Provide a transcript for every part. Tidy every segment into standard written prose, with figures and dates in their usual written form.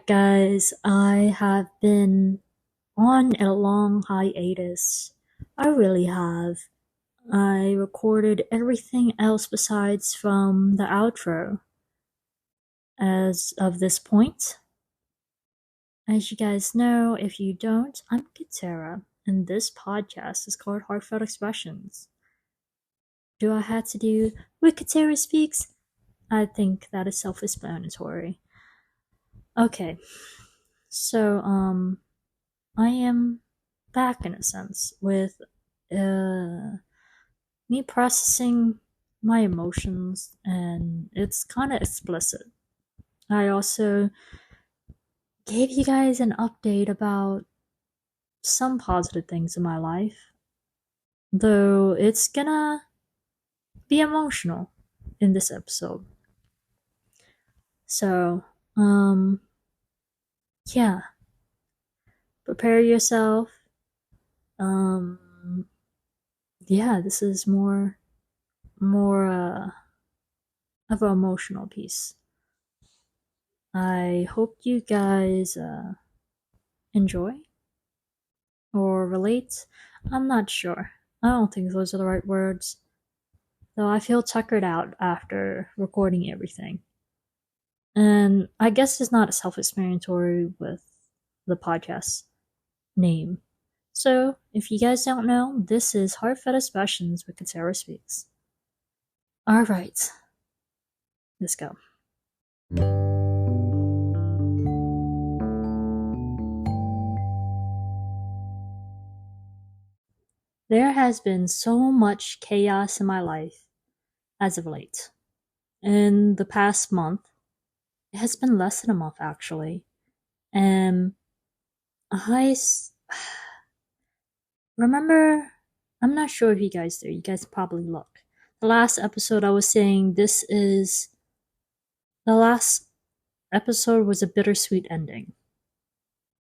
Alright, guys, I have been on a long hiatus. I really have. I recorded everything else besides from the outro as of this point. As you guys know, if you don't, I'm Katera, and this podcast is called Heartfelt Expressions. Do I have to do what Katera speaks? I think that is self-explanatory. Okay, so, I am back in a sense with uh, me processing my emotions, and it's kind of explicit. I also gave you guys an update about some positive things in my life, though it's gonna be emotional in this episode. So, um, yeah, prepare yourself. Um, yeah, this is more of an emotional piece. I hope you guys enjoy or relate. I'm not sure. I don't think those are the right words. Though I feel tuckered out after recording everything. And I guess it's not self explanatory with the podcast name. So, if you guys don't know, this is Heartfelt Expressions with Katara Speaks. Alright, let's go. There has been so much chaos in my life as of late. In the past month, it has been less than a month actually. And I remember, I'm not sure if you guys do, you guys probably look. The last episode I was saying the last episode was a bittersweet ending.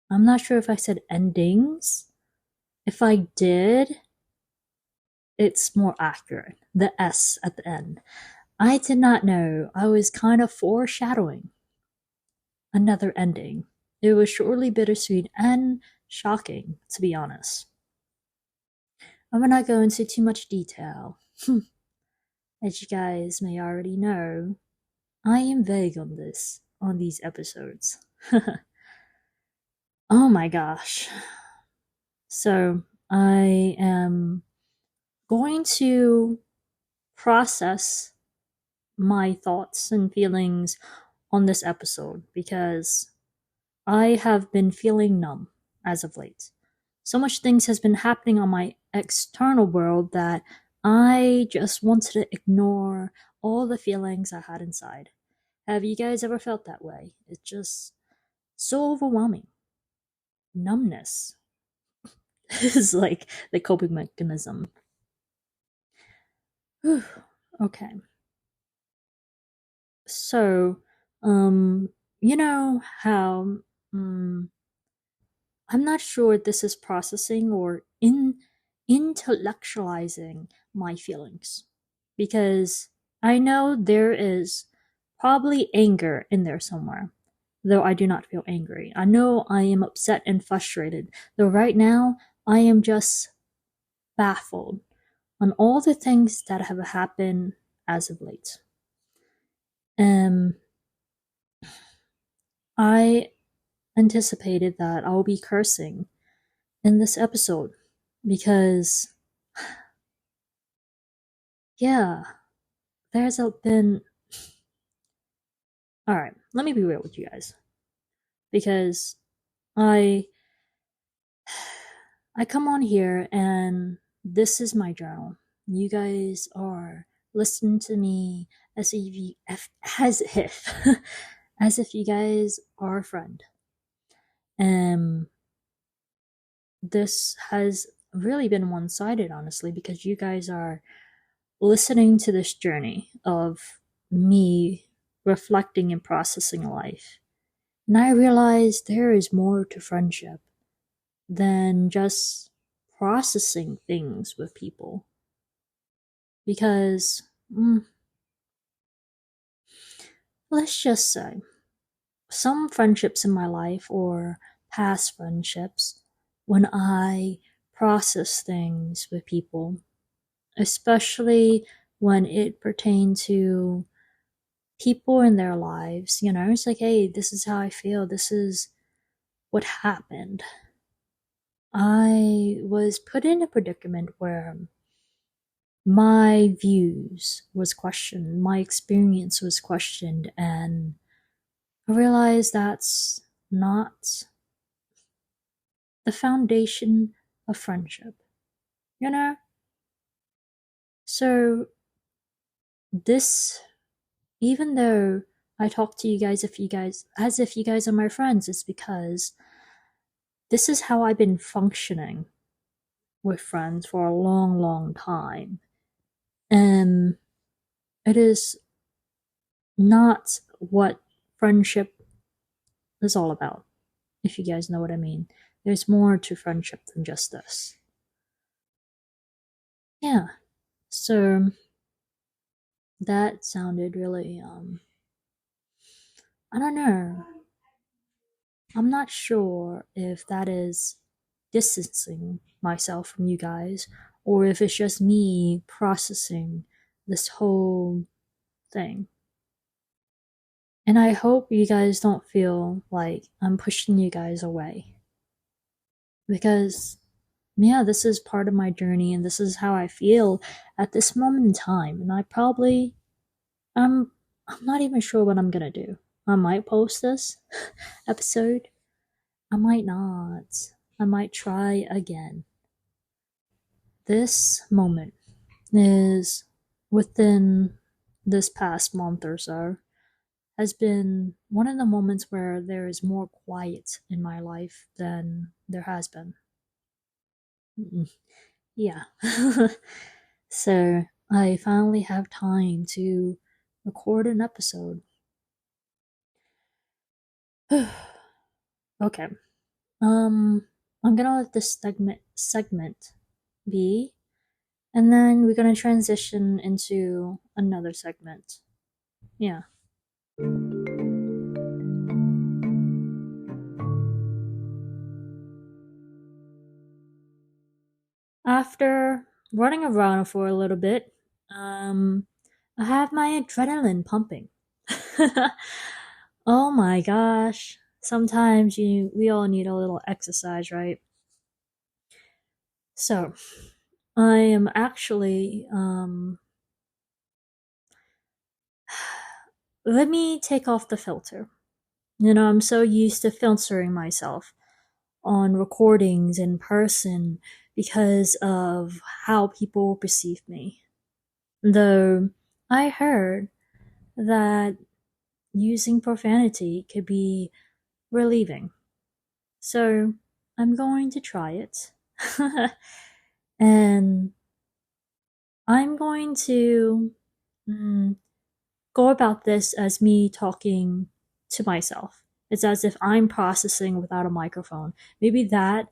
I'm not sure if I said endings. If I did, it's more accurate. The S at the end. I did not know. I was kind of foreshadowing another ending. It was surely bittersweet and shocking, to be honest. I will not go into too much detail. As you guys may already know, I am vague on these episodes. Oh my gosh. So, I am going to process my thoughts and feelings on this episode because I have been feeling numb as of late. So much things has been happening on my external world that I just wanted to ignore all the feelings I had inside. Have you guys ever felt that way? It's just so overwhelming. Numbness is like the coping mechanism. Whew. Okay. So, um, you know how I'm not sure this is processing or intellectualizing my feelings because I know there is probably anger in there somewhere, though I do not feel angry. I know I am upset and frustrated, though right now I am just baffled on all the things that have happened as of late. Um, I anticipated that I'll be cursing in this episode because yeah, there's been. Alright, let me be real with you guys. Because I I come on here and this is my journal. You guys are listening to me as if as if you guys are a friend. Um this has really been one-sided honestly because you guys are listening to this journey of me reflecting and processing life. And I realized there is more to friendship than just processing things with people. Because, let's just say, some friendships in my life or past friendships, when I process things with people, especially when it pertains to people in their lives, it's like, hey, this is how I feel, this is what happened. I was put in a predicament where my views was questioned, my experience was questioned, and I realized that's not the foundation of friendship, you know? So, this, even though I talk to you guys as if you guys are my friends, it's because this is how I've been functioning with friends for a long, long time. And it is not what friendship is all about, if you guys know what I mean. There's more to friendship than just this. Yeah. So that sounded really I don't know. I'm not sure if that is distancing myself from you guys or if it's just me processing this whole thing. And I hope you guys don't feel like I'm pushing you guys away. Because, yeah, this is part of my journey and this is how I feel at this moment in time. And I'm, I'm not even sure what I'm gonna do. I might post this episode. I might not. I might try again. This moment is within this past month or so has been one of the moments where there is more quiet in my life than there has been. Yeah. So I finally have time to record an episode. Okay. Um, I'm gonna let this segment be, and then we're gonna transition into another segment. Yeah. After running around for a little bit, um, I have my adrenaline pumping. Oh my gosh. Sometimes we all need a little exercise, right? So, I am actually let me take off the filter. I'm so used to filtering myself on recordings in person because of how people perceive me. Though I heard that using profanity could be relieving. So I'm going to try it. And I'm going to mm, go about this as me talking to myself. It's as if I'm processing without a microphone. Maybe that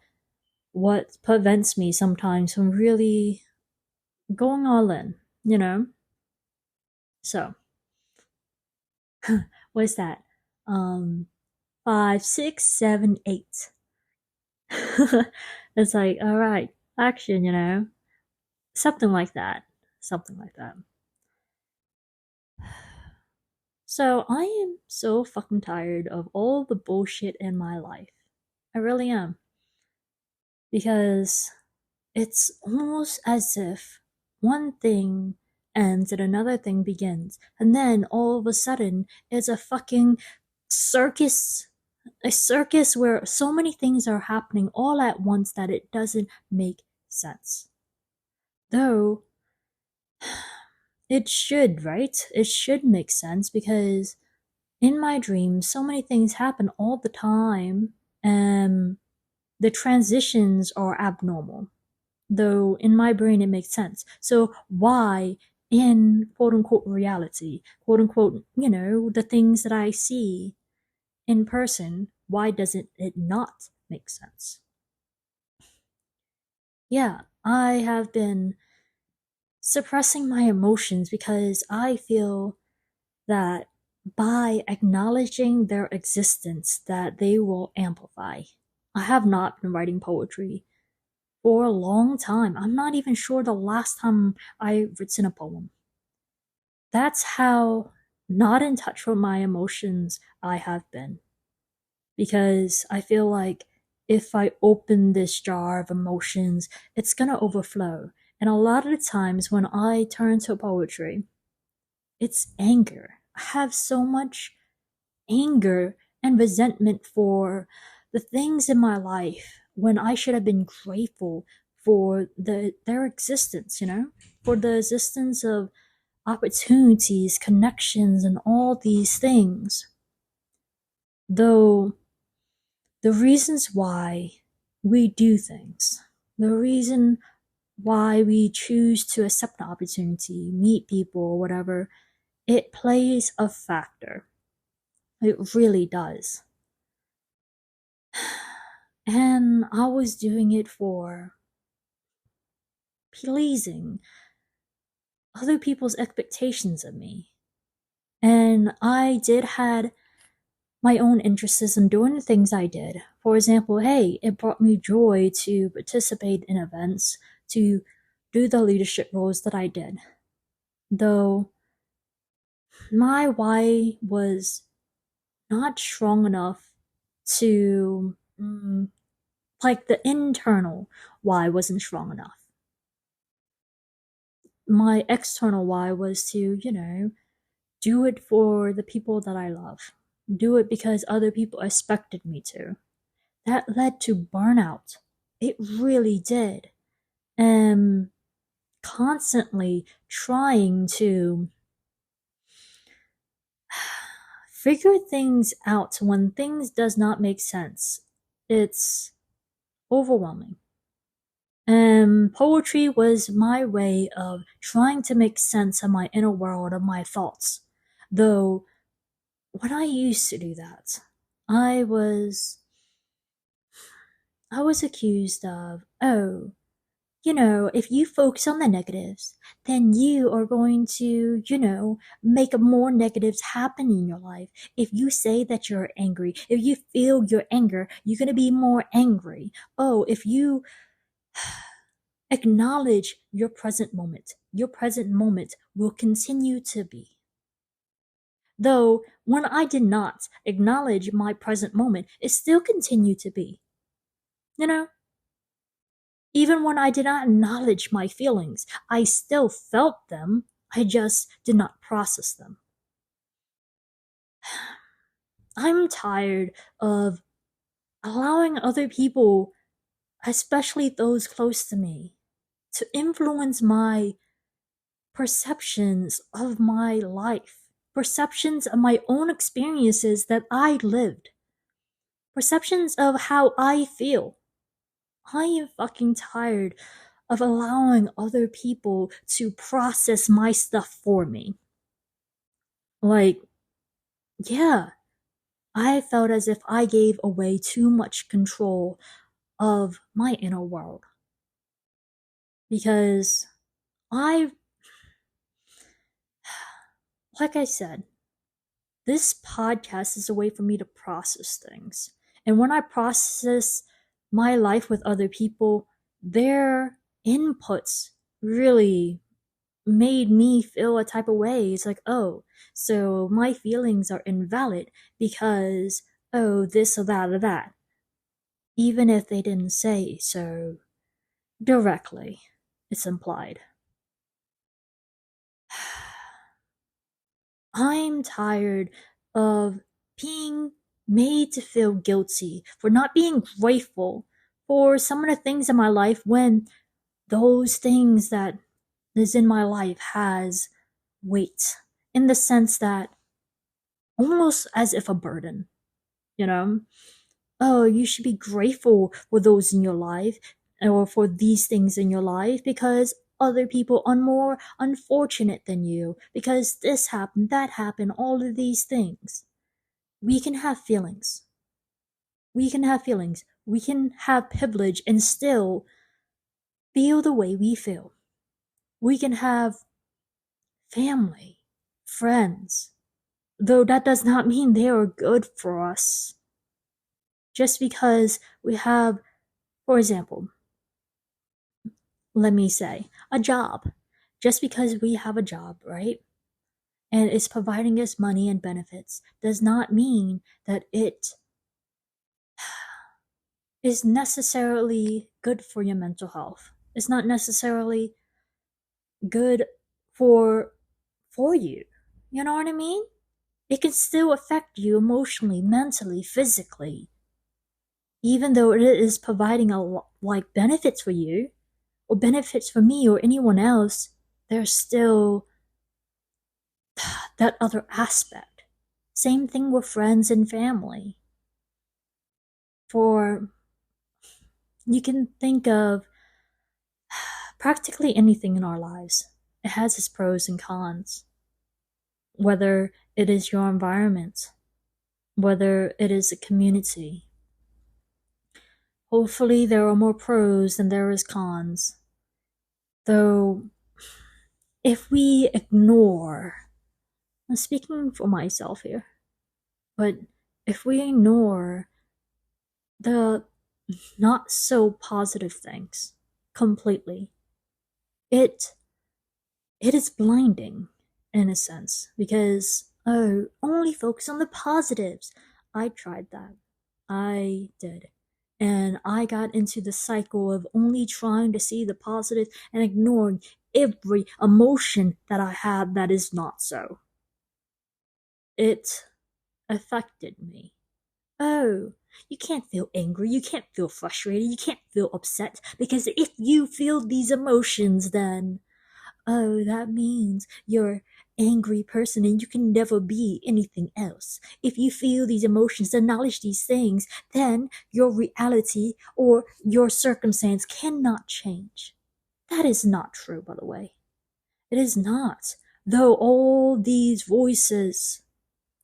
what prevents me sometimes from really going all in, you know? So, what's that? Um, 5, 6, 7, 8. It's like, all right, action, something like that. Something like that. So, I am so fucking tired of all the bullshit in my life. I really am. Because it's almost as if one thing ends and another thing begins. And then all of a sudden, it's a fucking circus. A circus where so many things are happening all at once that it doesn't make sense. Though, it should, right? It should make sense because in my dreams, so many things happen all the time, and the transitions are abnormal. Though in my brain it makes sense. So why in quote unquote reality, quote unquote, the things that I see in person, why doesn't it not make sense? Yeah, I have been suppressing my emotions because I feel that by acknowledging their existence that they will amplify. I have not been writing poetry for a long time. I'm not even sure the last time I've written a poem. That's how not in touch with my emotions I have been. Because I feel like if I open this jar of emotions, it's gonna overflow. And a lot of the times when I turn to poetry, it's anger. I have so much anger and resentment for the things in my life when I should have been grateful for their existence, for the existence of opportunities, connections, and all these things. Though the reasons why we do things, the reason why we choose to accept an opportunity, meet people, or whatever, it plays a factor. It really does. And I was doing it for pleasing other people's expectations of me. And I did had my own interests in doing the things I did. For example, hey, it brought me joy to participate in events, to do the leadership roles that I did. Though my why was not strong enough to, like the internal why wasn't strong enough. My external why was to, do it for the people that I love. Do it because other people expected me to. That led to burnout. It really did. And constantly trying to figure things out when things does not make sense. It's overwhelming. And poetry was my way of trying to make sense of my inner world, of my thoughts. Though when I used to do that, I was I was accused of, oh, if you focus on the negatives, then you are going to, make more negatives happen in your life. If you say that you're angry, if you feel your anger, you're going to be more angry. Oh, if you acknowledge your present moment will continue to be. Though, when I did not acknowledge my present moment, it still continued to be. You know? Even when I did not acknowledge my feelings, I still felt them. I just did not process them. I'm tired of allowing other people, especially those close to me, to influence my perceptions of my life, perceptions of my own experiences that I lived, perceptions of how I feel. I am fucking tired of allowing other people to process my stuff for me. Like, yeah, I felt as if I gave away too much control of my inner world. Because I, like I said, this podcast is a way for me to process things. And when I process my life with other people, their inputs really made me feel a type of way. It's like, oh, so my feelings are invalid because, oh, this or that or that. Even if they didn't say so directly, it's implied. I'm tired of being made to feel guilty for not being grateful for some of the things in my life when those things that is in my life has weight, in the sense that almost as if a burden, you know? Oh, you should be grateful for those in your life or for these things in your life because other people are more unfortunate than you because this happened, that happened, all of these things. We can have feelings. We can have feelings. We can have privilege and still feel the way we feel. We can have family, friends, though that does not mean they are good for us. Just because we have, for example, let me say, a job. Just because we have a job, right? And it's providing us money and benefits does not mean that it is necessarily good for your mental health. It's not necessarily good for you. You know what I mean? It can still affect you emotionally, mentally, physically. Even though it is providing like benefits for you or benefits for me or anyone else, there's still that other aspect. Same thing with friends and family. For you can think of practically anything in our lives. It has its pros and cons. Whether it is your environment, whether it is a community. Hopefully, there are more pros than there is cons. Though, if we ignore, I'm speaking for myself here, but if we ignore the not so positive things completely, it it is blinding in a sense because only focus on the positives. I tried that. I did. And I got into the cycle of only trying to see the positive and ignoring every emotion that I had that is not so. It affected me. Oh, you can't feel angry, you can't feel frustrated, you can't feel upset because if you feel these emotions, then oh, that means you're angry person and you can never be anything else. If you feel these emotions, acknowledge these things, then your reality or your circumstance cannot change. That is not true, by the way. It is not. Though all these voices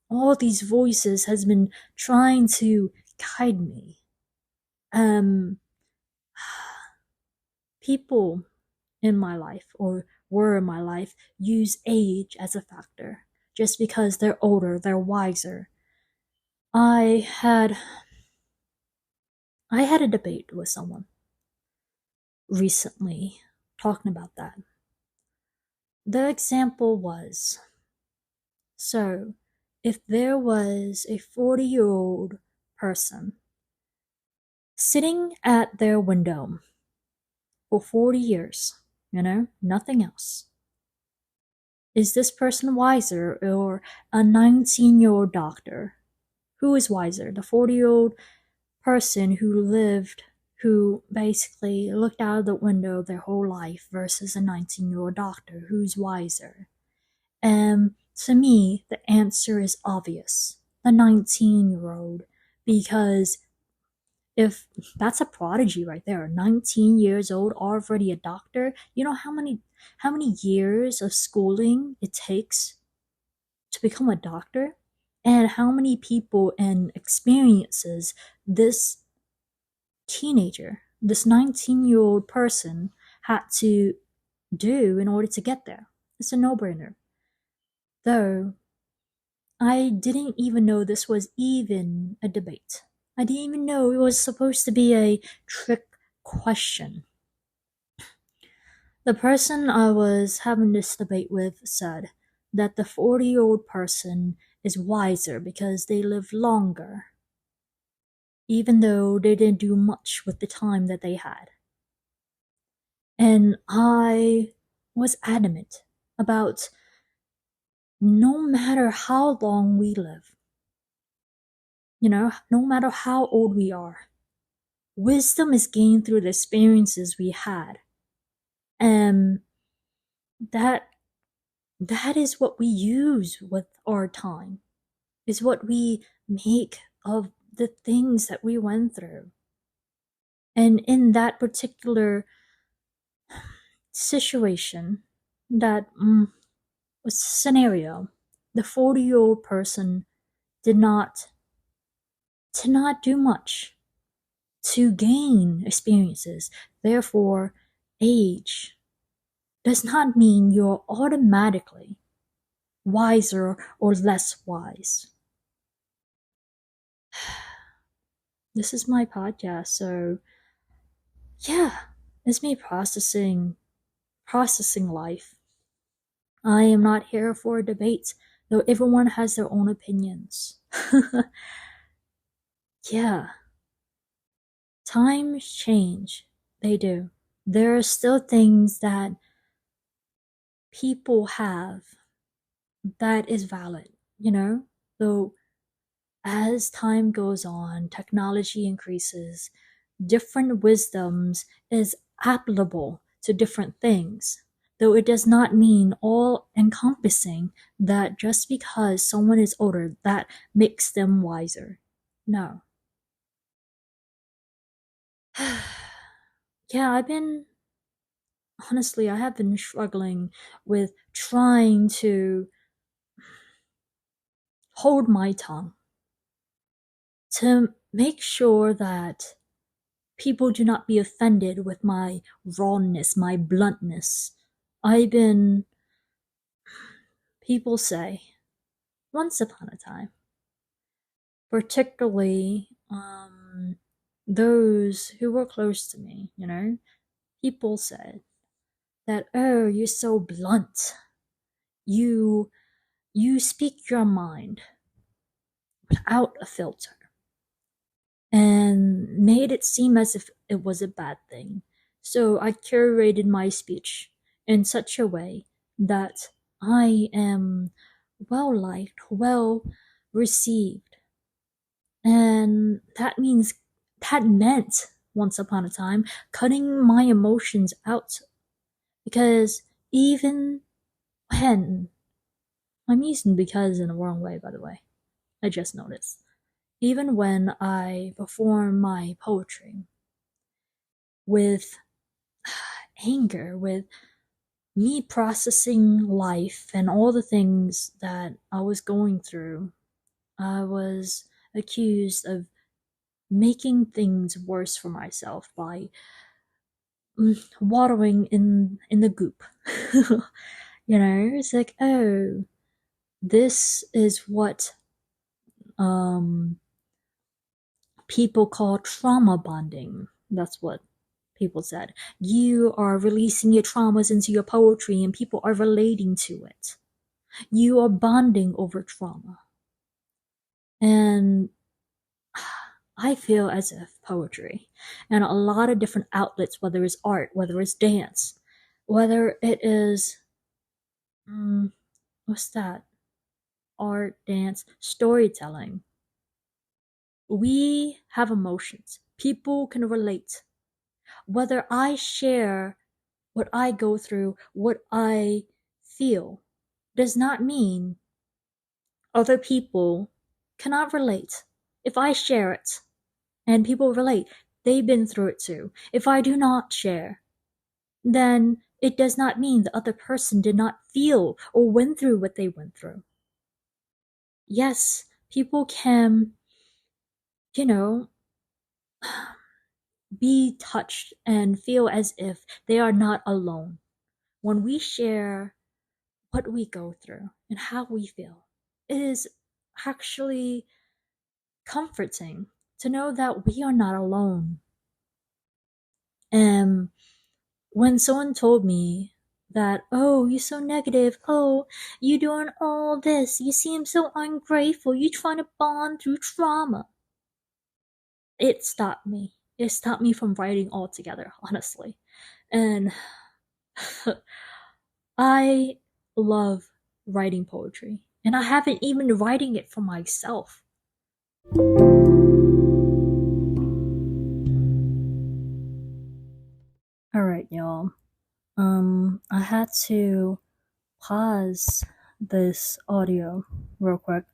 has been trying to guide me. Um, people in my life or were in my life use age as a factor just because they're older, they're wiser. I had I had a debate with someone recently talking about that. The example was, so if there was a 40-year-old person sitting at their window for 40 years, nothing else. Is this person wiser or a 19-year-old doctor? Who is wiser? The 40-year-old person who basically looked out of the window their whole life versus a 19-year-old doctor? Who's wiser? To me, the answer is obvious. The 19-year-old. Because if that's a prodigy right there, 19 years old, already a doctor, you know how many years of schooling it takes to become a doctor? And how many people and experiences this teenager, this 19-year-old person had to do in order to get there? It's a no-brainer. Though I didn't even know this was even a debate. I didn't even know it was supposed to be a trick question. The person I was having this debate with said that the 40-year-old person is wiser because they live longer, even though they didn't do much with the time that they had. And I was adamant about no matter how long we live, no matter how old we are, wisdom is gained through the experiences we had. And that is what we use with our time. Is what we make of the things that we went through. And in that particular situation, that scenario, the 40-year-old person did not do much to gain experiences. Therefore, age does not mean you're automatically wiser or less wise. This is my podcast, so yeah, it's me processing life. I am not here for a debate, though everyone has their own opinions. Yeah, times change. They do. There are still things that people have that is valid, you know? Though as time goes on, technology increases, different wisdoms is applicable to different things. Though it does not mean all encompassing that just because someone is older, that makes them wiser. No. Yeah, honestly, I have been struggling with trying to hold my tongue to make sure that people do not be offended with my rawness, my bluntness. I've been, people say, once upon a time, particularly those who were close to me, people said that, oh, you're so blunt. You you speak your mind without a filter, and made it seem as if it was a bad thing. So I curated my speech in such a way that I am well liked, well received. And that meant, once upon a time, cutting my emotions out. Because even when, I'm using because in the wrong way, by the way, I just noticed. Even when I perform my poetry with anger, with me processing life and all the things that I was going through, I was accused of making things worse for myself by wallowing in the goop. It's like, oh, this is what um people call trauma bonding. That's what people said. You are releasing your traumas into your poetry and people are relating to it. You are bonding over trauma. And I feel as if poetry and a lot of different outlets, whether it's art, whether it's dance, whether it is, what's that? Art, dance, storytelling. We have emotions. People can relate. Whether I share what I go through, what I feel, does not mean other people cannot relate. If I share it and people relate, they've been through it too. If I do not share, then it does not mean the other person did not feel or went through what they went through. Yes, people can, you know, be touched and feel as if they are not alone when we share what we go through and how we feel. It is actually comforting to know that we are not alone. And when someone told me that, oh, you're so negative, oh, you doing all this, you seem so ungrateful, you trying to bond through trauma, it stopped me. It stopped me from writing altogether, honestly. And I love writing poetry, and I haven't even writing it for myself. All right, y'all. I had to pause this audio real quick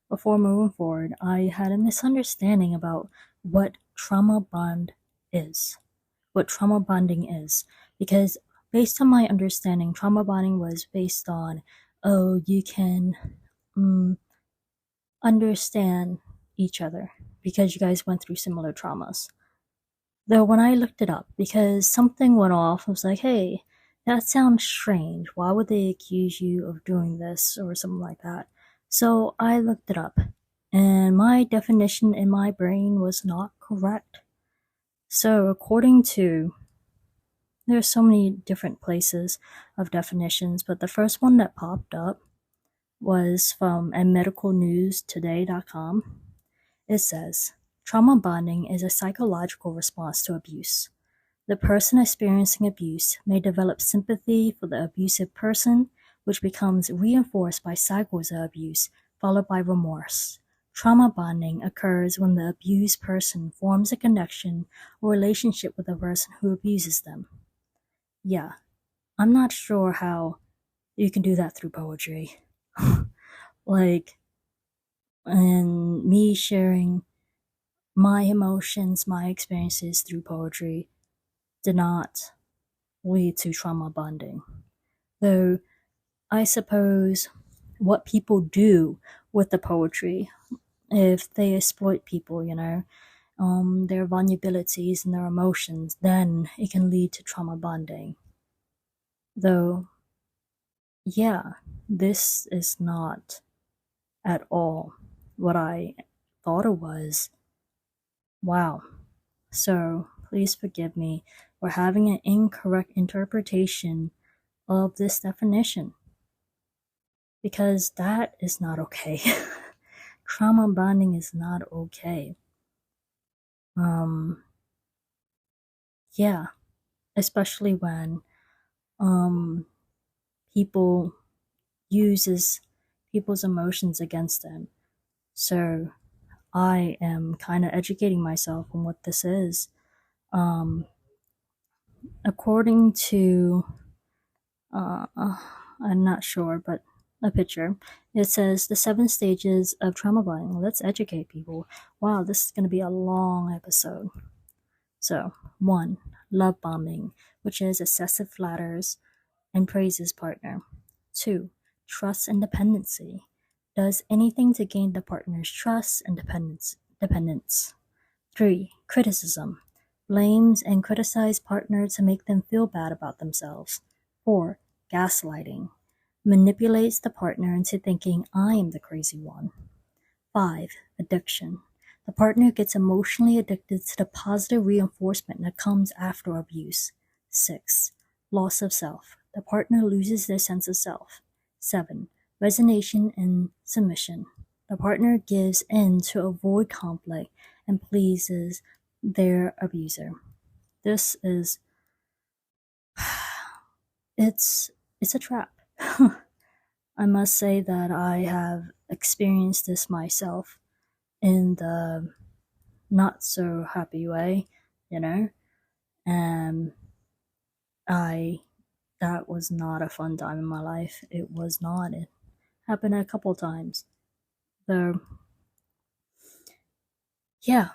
before moving forward. I had a misunderstanding about what trauma bond is, what trauma bonding is, because based on my understanding, trauma bonding was based on, oh, you can understand each other because you guys went through similar traumas. Though when I looked it up, because something went off, I was like, hey, That sounds strange. Why would they accuse you of doing this or something like that? So I looked it up, and my definition in my brain was not correct. So, according to, there's so many different places of definitions, but the first one that popped up was from medicalnewstoday.com. It says, trauma bonding is a psychological response to abuse. The person experiencing abuse may develop sympathy for the abusive person, which becomes reinforced by cycles of abuse, followed by remorse. Trauma bonding occurs when the abused person forms a connection or relationship with the person who abuses them. Yeah, I'm not sure how you can do that through poetry. Like, and me sharing my emotions, my experiences through poetry did not lead to trauma bonding. Though I suppose what people do with the poetry, if they exploit people, their vulnerabilities and their emotions, then it can lead to trauma bonding. Though, yeah, this is not at all what I thought it was. Wow. So, please forgive me for having an incorrect interpretation of this definition, because that is not okay. Trauma bonding is not okay. Um, yeah, especially when um people uses people's emotions against them. So I am kind of educating myself on what this is. Um, according to uh, I'm not sure, but a picture. It says the 7 stages of trauma bonding. Let's educate people. Wow, this is going to be a long episode. So, 1. Love bombing, which is excessive flatters and praises partner. 2. Trust and dependency. Does anything to gain the partner's trust and dependence. 3. Criticism. Blames and criticizes partner to make them feel bad about themselves. 4. Gaslighting. Manipulates the partner into thinking I am the crazy one. 5. Addiction. The partner gets emotionally addicted to the positive reinforcement that comes after abuse. 6. Loss of self. The partner loses their sense of self. 7. Resignation and submission. The partner gives in to avoid conflict and pleases their abuser. This is it's a trap. I must say that I have experienced this myself in the not so happy way, you know. And I that was not a fun time in my life. It was not. It happened a couple times. So yeah,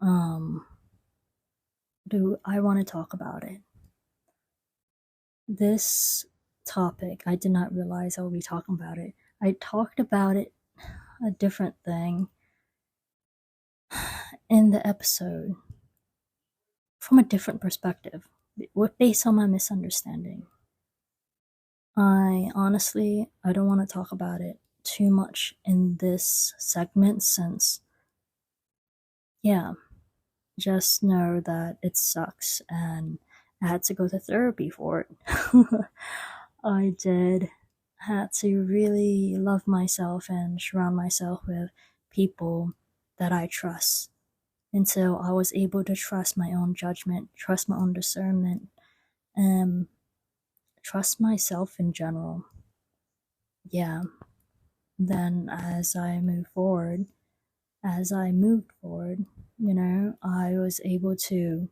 um do I want to talk about it? This topic, I did not realize I would be talking about it. I talked about it, a different thing, in the episode from a different perspective, based on my misunderstanding. I don't want to talk about it too much in this segment since, yeah, just know that it sucks and I had to go to therapy for it. I did had to really love myself and surround myself with people that I trust until I was able to trust my own judgment, trust my own discernment, and trust myself in general. Yeah. Then as I moved forward, I was able to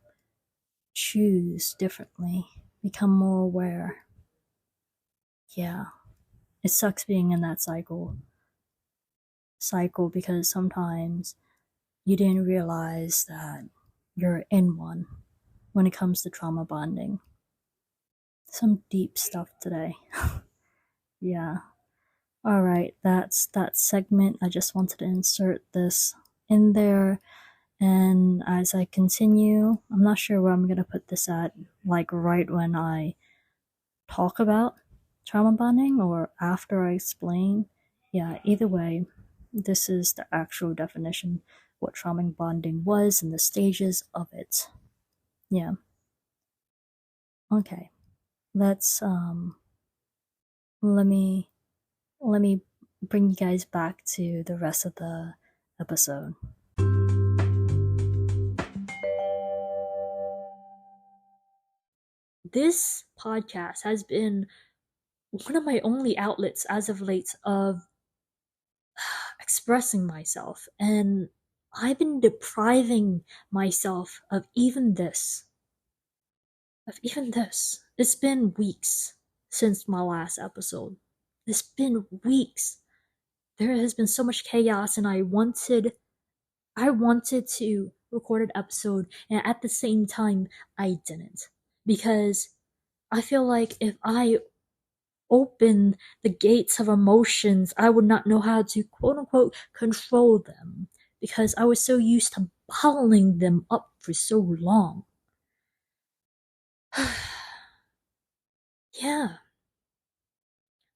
choose differently, become more aware. Yeah. It sucks being in that cycle because sometimes you didn't realize that you're in one when it comes to trauma bonding. Some deep stuff today. Yeah. All right, that's that segment. I just wanted to insert this in there. And as I continue, I'm not sure where I'm going to put this at, like right when I talk about trauma bonding or after I explain. Yeah, either way, this is the actual definition what trauma bonding was and the stages of it. Yeah. Okay. Let's let me let me bring you guys back to the rest of the episode. This podcast has been one of my only outlets as of late of expressing myself, and I've been depriving myself of even this. It's been weeks since my last episode. It's been weeks. There has been so much chaos, and I wanted to record an episode, and at the same time I didn't, because I feel like if I open the gates of emotions, I would not know how to quote unquote control them, because I was so used to bottling them up for so long. Yeah,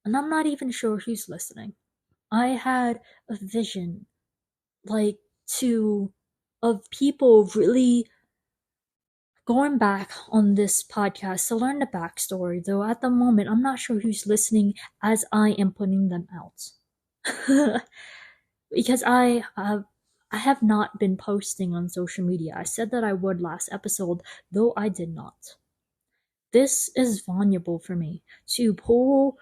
and I'm not even sure who's listening. I had a vision, like, to of people really going back on this podcast to learn the backstory, though at the moment I'm not sure who's listening as I am putting them out. Because I have not been posting on social media. I said that I would last episode, though I did not. This is vulnerable for me to pull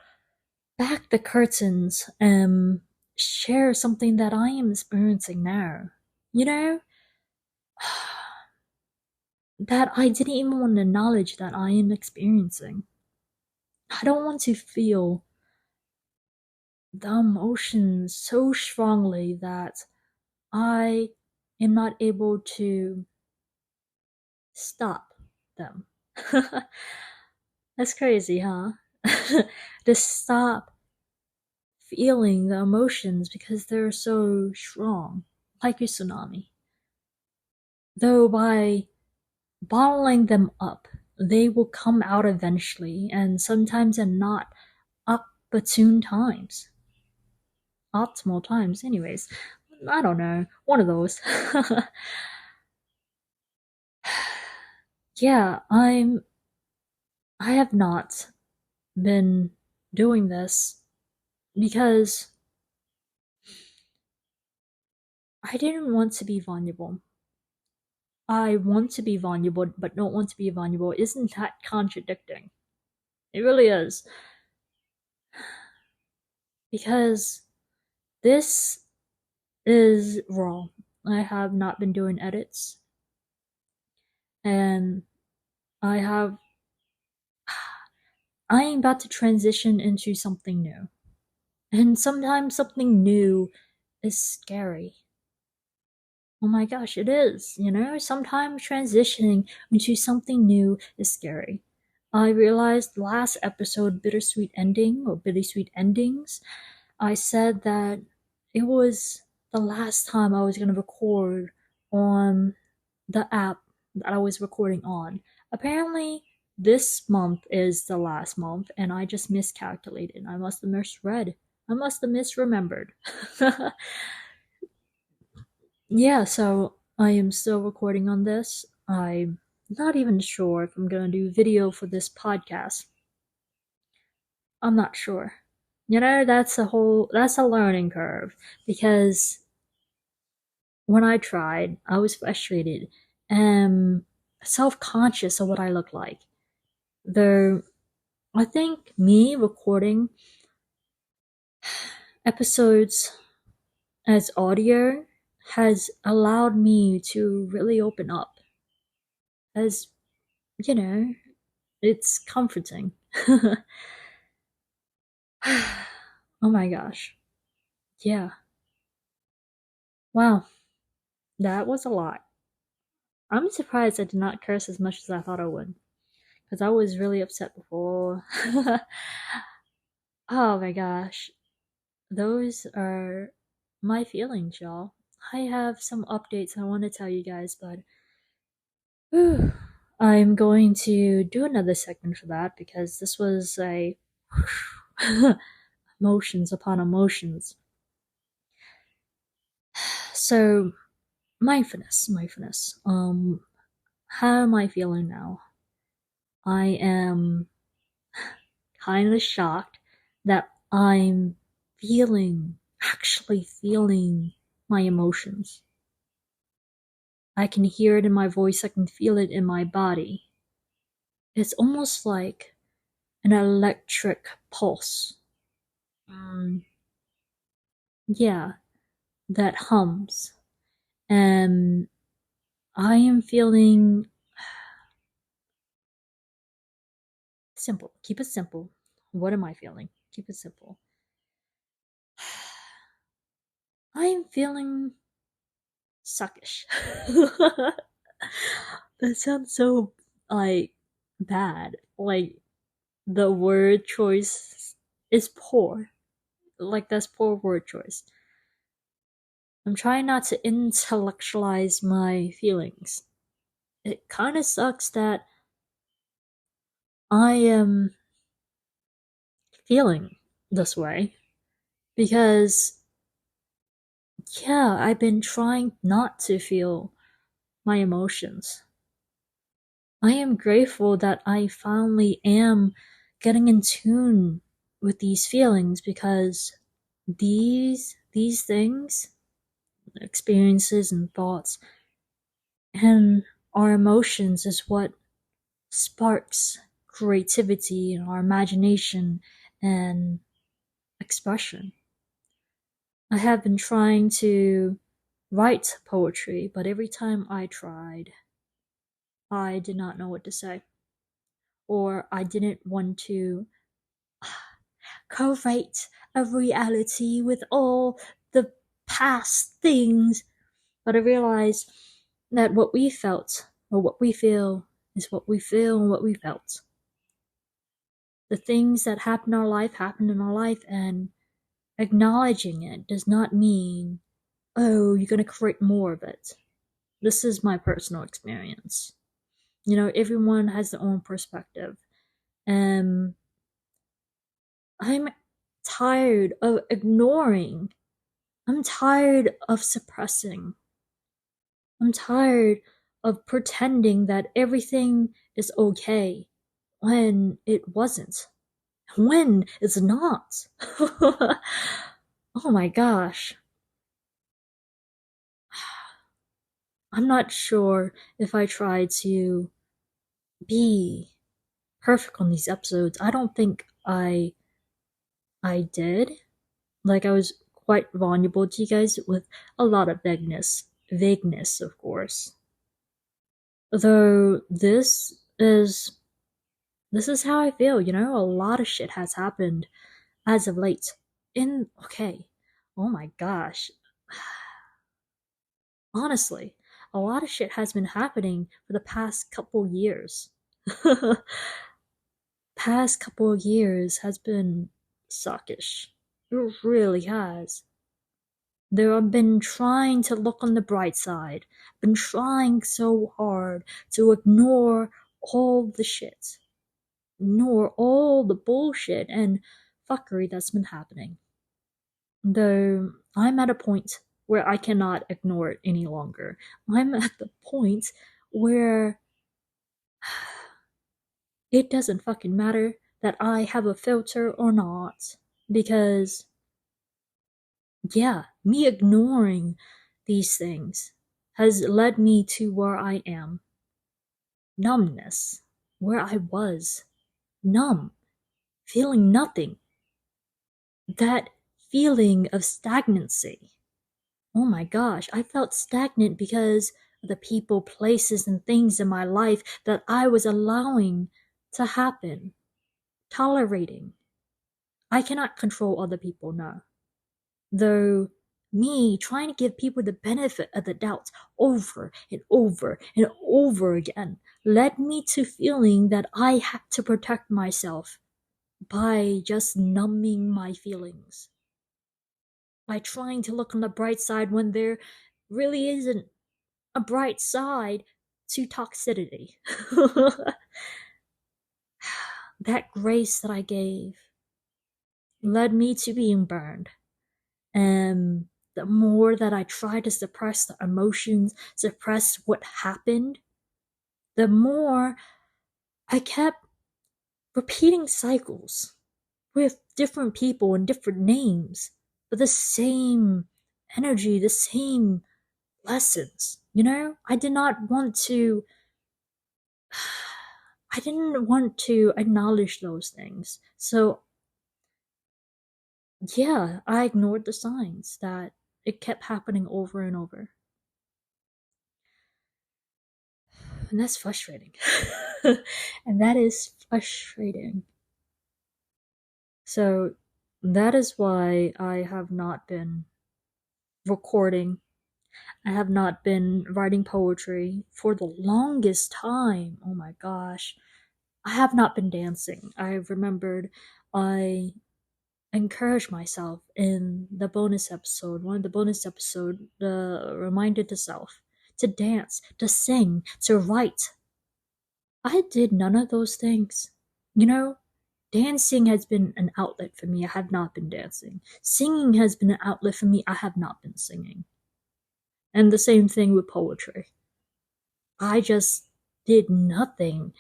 back the curtains and share something that I am experiencing now. You know? That I didn't even want to acknowledge that I am experiencing. I don't want to feel the emotions so strongly that I am not able to stop them. That's crazy, huh? To stop feeling the emotions because they're so strong, like a tsunami. Though by bottling them up, they will come out eventually, and sometimes in not opportune times. Optimal times, anyways. I don't know. One of those. Yeah, I have not been doing this because I didn't want to be vulnerable. I want to be vulnerable, but don't want to be vulnerable. Isn't that contradicting? It really is. Because this is raw. I have not been doing edits, and I have. I am about to transition into something new. And sometimes something new is scary. Oh my gosh, it is, you know? Sometimes transitioning into something new is scary. I realized last episode, Bittersweet Ending or Bittersweet Endings, I said that it was the last time I was going to record on the app that I was recording on. Apparently, this month is the last month, and I just miscalculated. I must have misread. I must have misremembered. Yeah, so I am still recording on this. I'm not even sure if I'm gonna do video for this podcast. I'm not sure. You know, that's a learning curve, because when I tried, I was frustrated and self-conscious of what I look like. Though I think me recording episodes as audio has allowed me to really open up. As you know, it's comforting. Oh my gosh. Yeah. Wow. That was a lot. I'm surprised I did not curse as much as I thought I would. Because I was really upset before. Oh my gosh. Those are my feelings, y'all. I have some updates I want to tell you guys, but whew, I'm going to do another segment for that because this was a emotions upon emotions. So mindfulness. How am I feeling now? I am kind of shocked that I'm actually feeling my emotions. I can hear it in my voice, I can feel it in my body. It's almost like an electric pulse. Mm, yeah, that hums. And I am feeling simple. Keep it simple. What am I feeling? Keep it simple. I am feeling suckish. That sounds so like bad. Like the word choice is poor. Like that's poor word choice. I'm trying not to intellectualize my feelings. It kind of sucks that I am feeling this way because yeah, I've been trying not to feel my emotions. I am grateful that I finally am getting in tune with these feelings because these things, experiences and thoughts and our emotions is what sparks creativity and our imagination and expression. I have been trying to write poetry, but every time I tried, I did not know what to say. Or I didn't want to create a reality with all the past things. But I realized that what we felt, or what we feel, is what we feel and what we felt. The things that happen in our life, and acknowledging it does not mean, oh, you're going to create more of it. This is my personal experience. You know, everyone has their own perspective. And I'm tired of ignoring. I'm tired of suppressing. I'm tired of pretending that everything is okay when it wasn't. When it's not. Oh my gosh. I'm not sure if I tried to be perfect on these episodes. I don't think I did. Like I was quite vulnerable to you guys with a lot of vagueness, of course. Though this is how I feel, you know, a lot of shit has happened as of late. In okay. Oh my gosh. Honestly, a lot of shit has been happening for the past couple years. Past couple years has been suckish. It really has. There I've been trying to look on the bright side, been trying so hard to ignore all the shit, ignore all the bullshit and fuckery that's been happening. Though I'm at a point where I cannot ignore it any longer. I'm at the point where it doesn't fucking matter that I have a filter or not. Because, yeah, me ignoring these things has led me to where I am. Numbness. Where I was. Numb. Feeling nothing. That feeling of stagnancy. Oh my gosh, I felt stagnant because of the people, places, and things in my life that I was allowing to happen, tolerating. I cannot control other people now. Though me trying to give people the benefit of the doubt over and over and over again led me to feeling that I had to protect myself by just numbing my feelings, by trying to look on the bright side when there really isn't a bright side, to toxicity. That grace that I gave led me to being burned. And the more that I tried to suppress the emotions, suppress what happened, the more I kept repeating cycles with different people and different names, but the same energy, the same lessons. I did not want to, I didn't want to acknowledge those things. So, yeah, I ignored the signs that it kept happening over and over. And that's frustrating. And that is frustrating. So, that is why I have not been recording. I have not been writing poetry for the longest time. Oh my gosh. I have not been dancing. I remembered I encouraged myself in the bonus episode, one of the bonus episode, reminded to self to dance, to sing, to write. I did none of those things. You know, dancing has been an outlet for me. I have not been dancing. Singing has been an outlet for me. I have not been singing. And the same thing with poetry. I just did nothing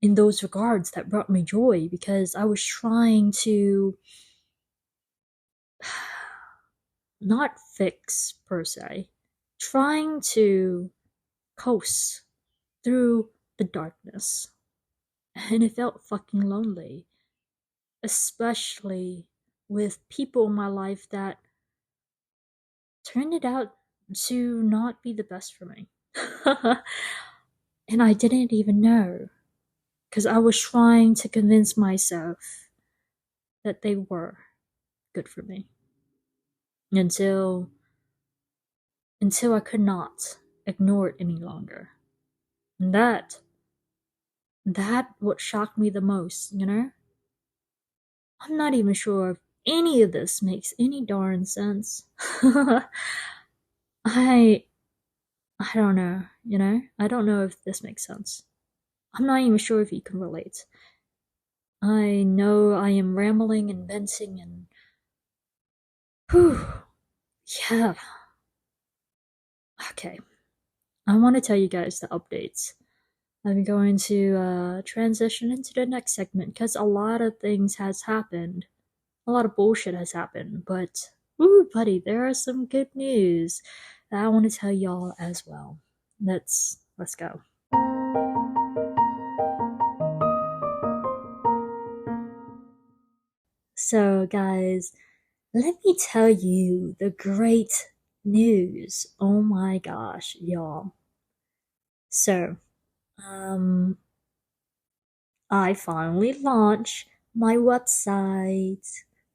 in those regards that brought me joy because I was trying to not fix per se, trying to coast through the darkness. And it felt fucking lonely, especially with people in my life that turned it out to not be the best for me. And I didn't even know because I was trying to convince myself that they were good for me until I could not ignore it any longer. And that what shocked me the most. I'm not even sure if any of this makes any darn sense. I I don't know. I don't know if this makes sense. I'm not even sure if you can relate. I know I am rambling and venting and whew, yeah. Okay. I want to tell you guys the updates. I'm going to transition into the next segment because a lot of things has happened. A lot of bullshit has happened, but ooh, buddy, there are some good news that I want to tell y'all as well. Let's go. So, guys, let me tell you the great news. Oh my gosh, y'all. So, um, I finally launched my website,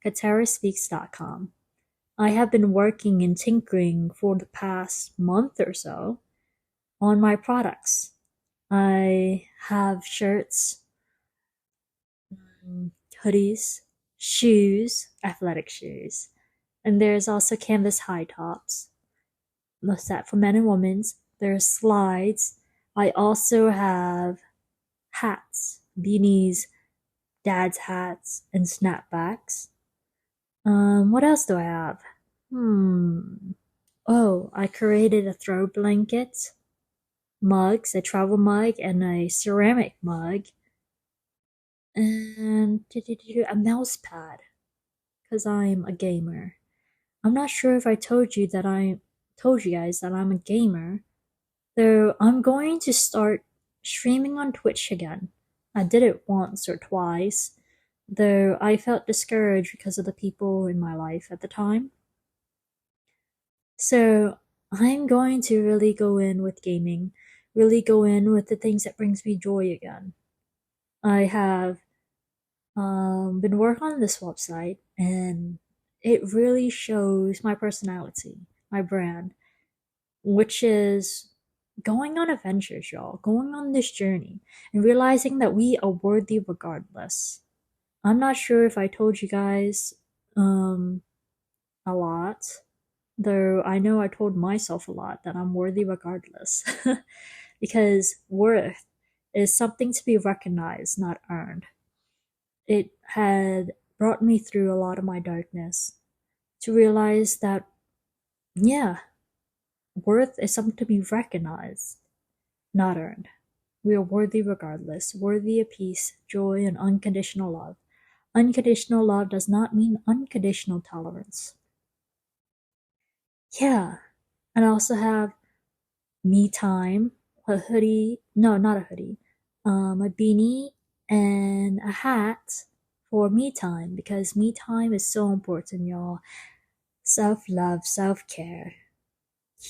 kataraspeaks.com. I have been working and tinkering for the past month or so on my products. I have shirts, hoodies, shoes, athletic shoes, and there's also canvas high tops. Most that for men and women's. There's slides. I also have hats, beanies, dad's hats, and snapbacks. What else do I have? Oh, I created a throw blanket, mugs, a travel mug, and a ceramic mug, and a mouse pad, because I'm a gamer. I'm not sure if I told you guys that I'm a gamer, though I'm going to start streaming on Twitch again. I did it once or twice, though I felt discouraged because of the people in my life at the time. So I'm going to really go in with gaming, really go in with the things that brings me joy again. I have been working on this website, and it really shows my personality, my brand, which is going on adventures, y'all, going on this journey, and realizing that we are worthy regardless. I'm not sure if I told you guys a lot, though I know I told myself a lot that I'm worthy regardless. because worth is something to be recognized, not earned. It had brought me through a lot of my darkness to realize that, yeah, worth is something to be recognized, not earned. We are worthy regardless, worthy of peace, joy, and unconditional love. Unconditional love does not mean unconditional tolerance. Yeah. And I also have me time, a hoodie, no, not a hoodie, a beanie, and a hat for me time because me time is so important, y'all. Self love, self care.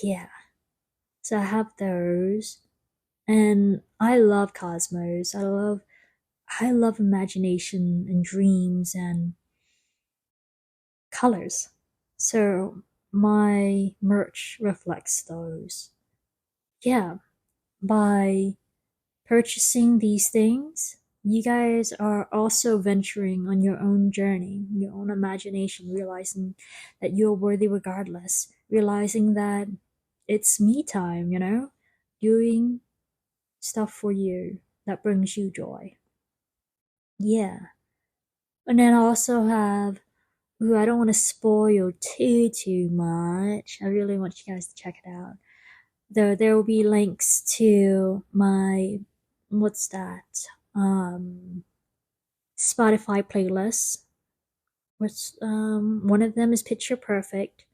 Yeah. So I have those. And I love cosmos. I love imagination and dreams and colors. So my merch reflects those. Yeah, by purchasing these things, you guys are also venturing on your own journey, your own imagination, realizing that you're worthy regardless, realizing that it's me time, doing stuff for you that brings you joy. Yeah. And then I also have, ooh, I don't want to spoil too much. I really want you guys to check it out. There will be links to my, what's that? Um, Spotify playlists. Which one of them is Picture Perfect,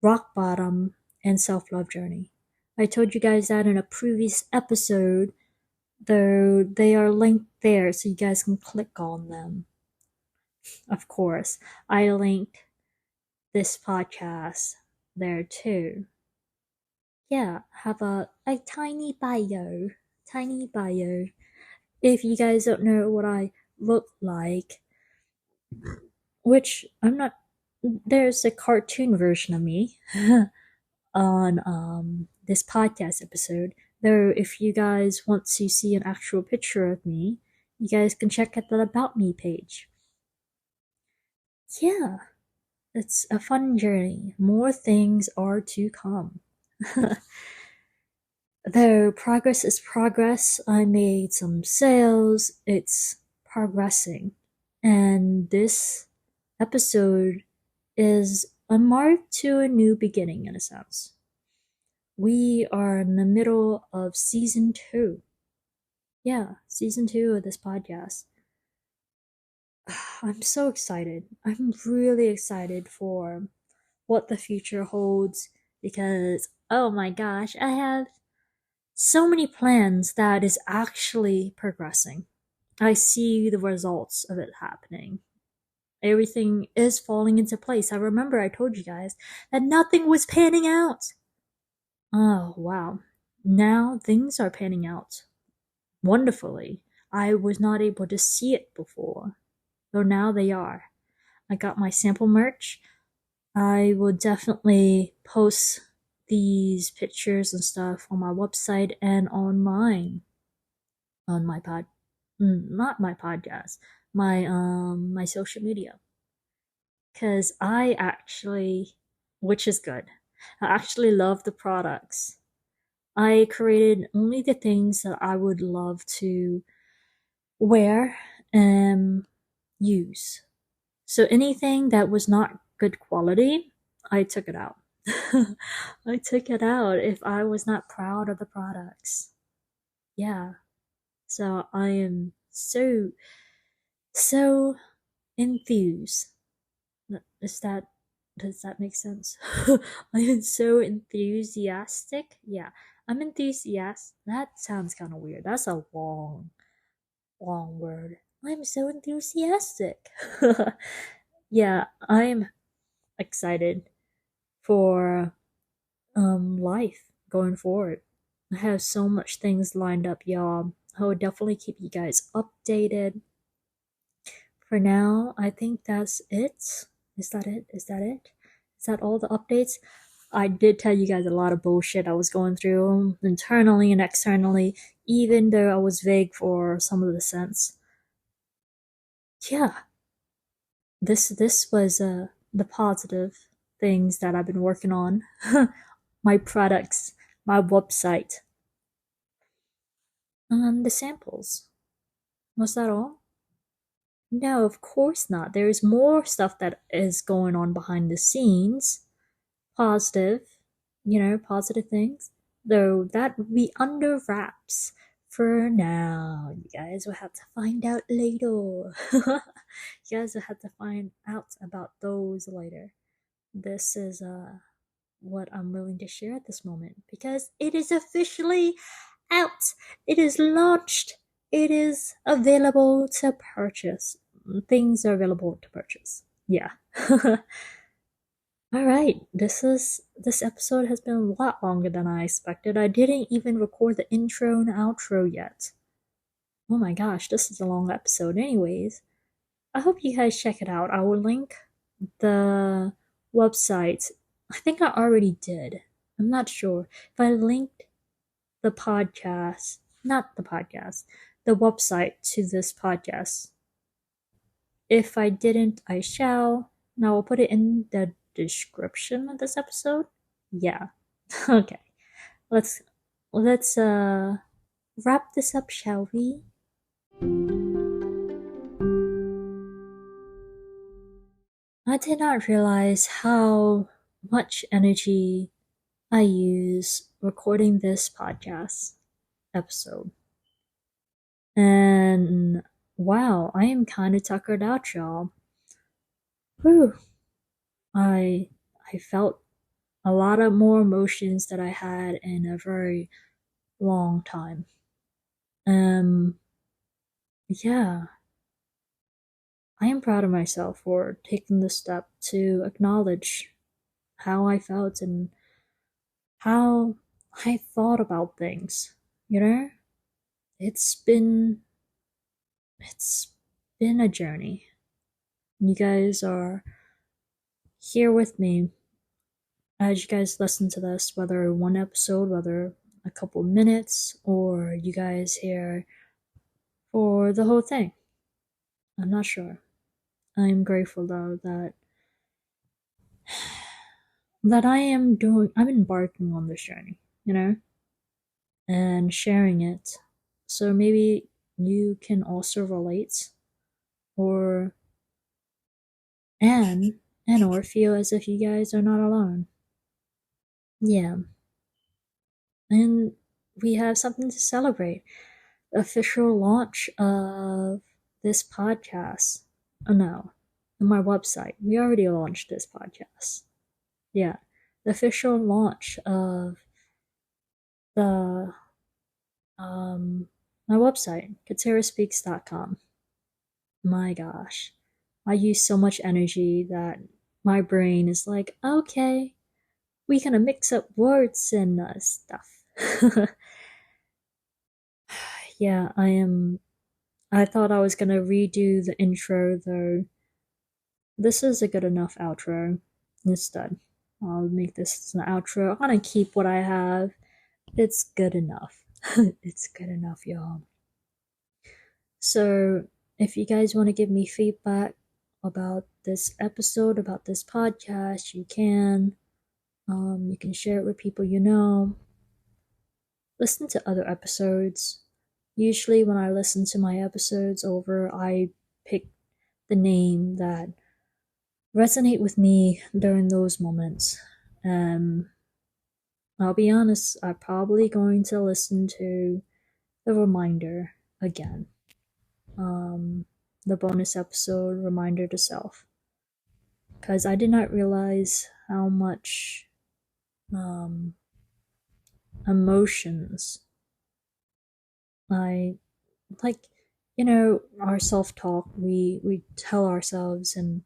Rock Bottom, and Self Love Journey. I told you guys that in a previous episode, though they are linked there so you guys can click on them. Of course, I linked this podcast there too. Yeah, have a tiny bio. Tiny bio. If you guys don't know what I look like, which I'm not, there's a cartoon version of me on this podcast episode. Though, if you guys want to see an actual picture of me, you guys can check out the About Me page. Yeah, it's a fun journey. More things are to come. Though progress is progress, I made some sales. It's progressing. And this episode is a mark to a new beginning, in a sense. We are in the middle of season 2. Yeah, season 2 of this podcast. I'm so excited. I'm really excited for what the future holds because, oh my gosh, I have so many plans that is actually progressing. I see the results of it happening. Everything is falling into place. I remember I told you guys that nothing was panning out. Oh, wow. Now things are panning out wonderfully. I was not able to see it before, though now they are. I got my sample merch. I will definitely post these pictures and stuff on my website and on mine, on my not my podcast, my social media. Cause I actually, which is good, I actually love the products. I created only the things that I would love to wear and use. So anything that was not good quality, I took it out. I took it out if I was not proud of the products. Yeah. So I am so enthused. Is that does that make sense? I am so enthusiastic. Yeah, I'm enthusiastic. That sounds kind of weird. That's a long word. I'm so enthusiastic. Yeah, I'm excited for life going forward. I have so much things lined up, y'all. I will definitely keep you guys updated. For now, I think that's it. Is that it? Is that it? Is that all the updates? I did tell you guys a lot of bullshit I was going through internally and externally, even though I was vague for some of the sense. Yeah, this was the positive things that I've been working on. My products, my website, the samples. Was that all? No, of course not. There's more stuff that is going on behind the scenes. Positive, positive things. Though that would be under wraps for now. You guys will have to find out later. You guys will have to find out about those later. This is what I'm willing to share at this moment because it is officially out. It is launched. It is available to purchase. Things are available to purchase. Yeah. All right. This episode has been a lot longer than I expected. I didn't even record the intro and outro yet. Oh my gosh, this is a long episode anyways. I hope you guys check it out. I will link the website. I think I already did. I'm not sure. If I linked the podcast, not the podcast, the website to this podcast. If I didn't, I shall. And I will put it in the description of this episode. Yeah. Okay. Let's let's wrap this up, shall we? I did not realize how much energy I use recording this podcast episode. And wow, I am kind of tuckered out, y'all. Whew. I I felt a lot of more emotions that I had in a very long time. Um, yeah, I am proud of myself for taking the step to acknowledge how I felt and how I thought about things. You know, it's been it's been a journey. You guys are here with me as you guys listen to this, whether one episode, whether a couple minutes, or you guys here for the whole thing. I'm not sure. I'm grateful though that I'm embarking on this journey, and sharing it. So maybe you can also relate or and or feel as if you guys are not alone. Yeah. And we have something to celebrate. Official launch of this podcast. Oh no, on my website. We already launched this podcast. Yeah. The official launch of the my website, kateraspeaks.com. My gosh. I use so much energy that my brain is like, okay, we gonna mix up words and stuff. Yeah, I thought I was gonna redo the intro though. This is a good enough outro. Instead, I'll make this an outro. I'm gonna keep what I have. It's good enough. It's good enough, y'all. So, if you guys want to give me feedback about this episode, about this podcast, you can. You can share it with people you know. Listen to other episodes. Usually, when I listen to my episodes over, I pick the name that resonate with me during those moments. I'll be honest, I'm probably going to listen to the reminder again. Um, the bonus episode, Reminder to Self. Because I did not realize how much um, emotions I like. Our self talk. We tell ourselves and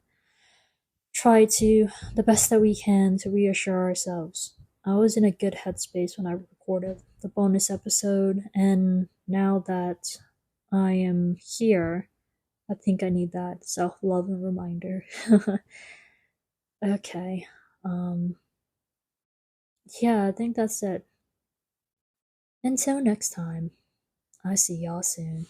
try to the best that we can to reassure ourselves. I was in a good headspace when I recorded the bonus episode, and now that I am here, I think I need that self love and reminder. Okay. Um, yeah, I think that's it. Until next time, I see y'all soon.